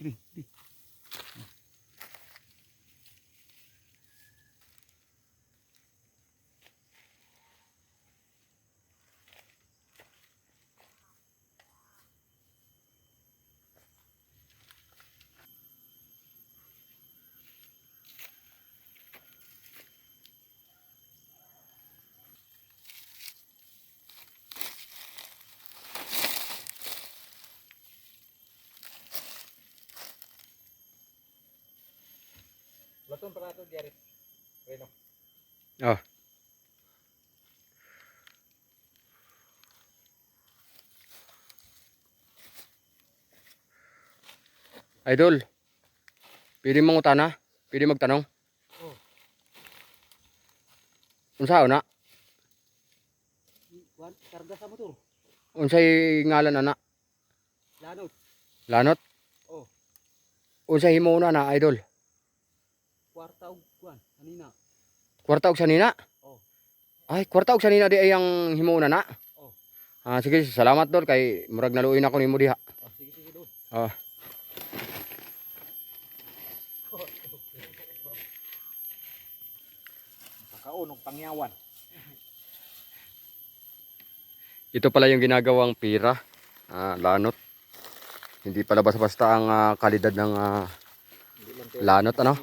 Diri. Laton para ito diari. Reno. Oh. Idol. Pwede mong utana? Pwede magtanong? Oh. Unsa na? Kuan karga sa motor. Unsay ngalan ana? Lanot. Lanot? Oh. Unsay himo na idol? Kwarta og kuan kanina. Kwarta og sanina? Oh. Ay, kwarta og sanina di ay ang himo na. Oh. Ah, sige, salamat dol kay murag naluoy na ko nimo diha. Oh, sige do. Oh. Kakaon og pangyawan. Ito pala yung ginagawang pira. Lanot. Hindi pala basta-basta ang kalidad ng lanot ano.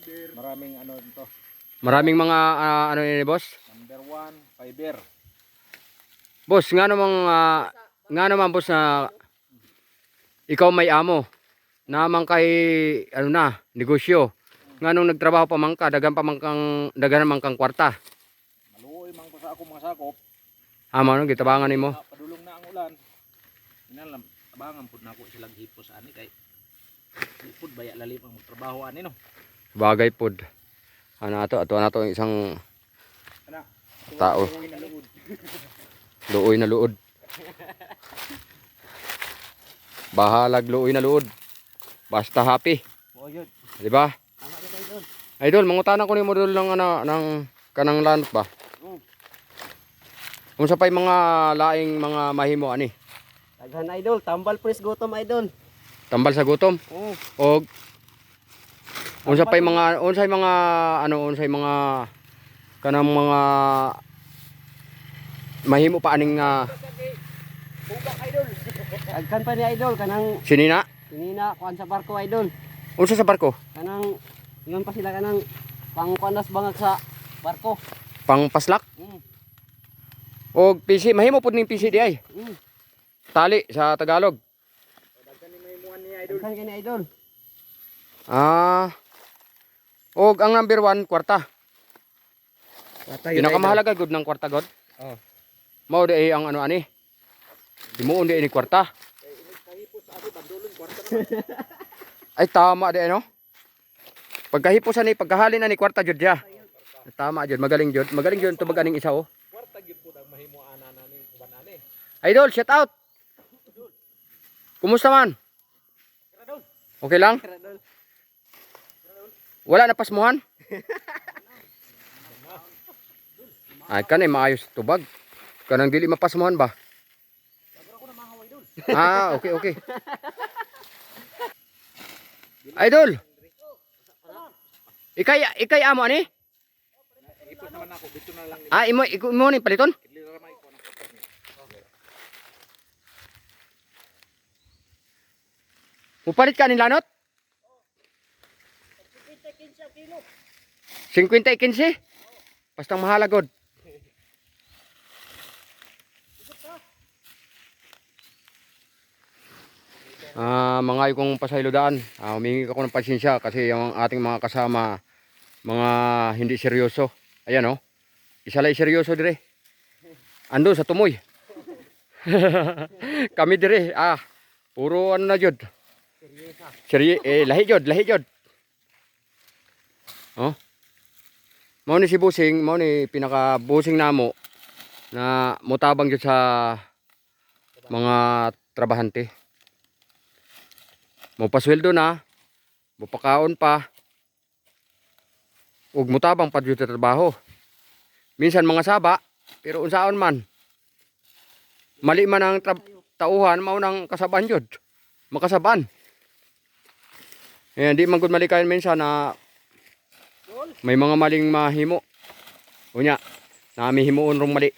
Fiber. Maraming ano dito. Maraming mga ano ini boss? Number 1, fiber. Boss, nga naman boss na ikaw may amo. Namang kay ano na, negosyo. Nga nung nagtrabaho pa man ka, dagan man kang kwarta. Maluoy man ko sa ako mga sakop. Amo no gitabangan nimo. Padulong na ang ulan. Inalam, abangan pud nako silang hipos ani kay hipod baya lalim ang trabaho ani no. Bagay pod. Ato ang isang Ana. tao. Luoy na luod. Bahalag luoy na luod. Basta happy. Oh, yun. Di ba? Tama ka idol. Idol, mangutana ko nimo dol ng ng kanang lanot ba? Unsa pay mga laing mga mahimo ani? Daghan idol, tambal pres gutom idol. Tambal sa gutom Oh. og unsay mga kanang mga mahimo pa aning Bugak idol. Daghan pa ni idol kanang sinina. kanina kuan sa barko idol. Unsa sa barko? Kanang ingon pa sila kanang pangkuanas bangag sa barko. Pangpaslak og PC, mahimo pud ning PC di ay. Tali sa Tagalog. Daghan ni mahimuan ni idol. Daghan kani idol. Og ang number 1 kwarta. Patay Pinakamahalaga gud ng kwarta god. Oh. Mao di ay ang ano ani. Himuon di ini kwarta. Kay ini kahipos sa ato bandulon kwarta naman. Ay tama di ano. Pagkahiposan ni pagkahalin na ni kwarta jud dia. Tama jud, magaling jud. Magaling jud tubag aning isa oh. Kwarta gyud pud ang mahimuan ana ni kuban ani. Idol, shout out. Kumusta man? Okay lang? Wala na pasmuhan? Ay kanay maayos tubag. Kanang dili mapasmuhan ba? Okay. Idol. Ikay amo ani? Hipos naman ako dito na lang ni. Imo ni paliton? Ramay ko na. Upalit ka ni lanot? 50-15. Bastang mahalagod. Mga kong pasaylodaan, humingi ako ng pasensya kasi yung ating mga kasama, mga hindi seryoso. Ayan oh, isa lang seryoso dire. Ando sa tumoy. Kami dire, puro ano na jud. Lahi jud. Oh. Mao ni si Busing, mao ni pinaka busing namo na mutabang jud sa mga trabahante. Mo pasweldo na, mo pakaon pa. Ug mutabang pa jud sa trabaho. Minsan mga saba, pero unsaon man. Mali man ang tauhan mao nang kasaban jud. Makasaban. Ayan, di man gud malikayan minsan na may mga maling mahimo. Unya, nami himuon rong mali.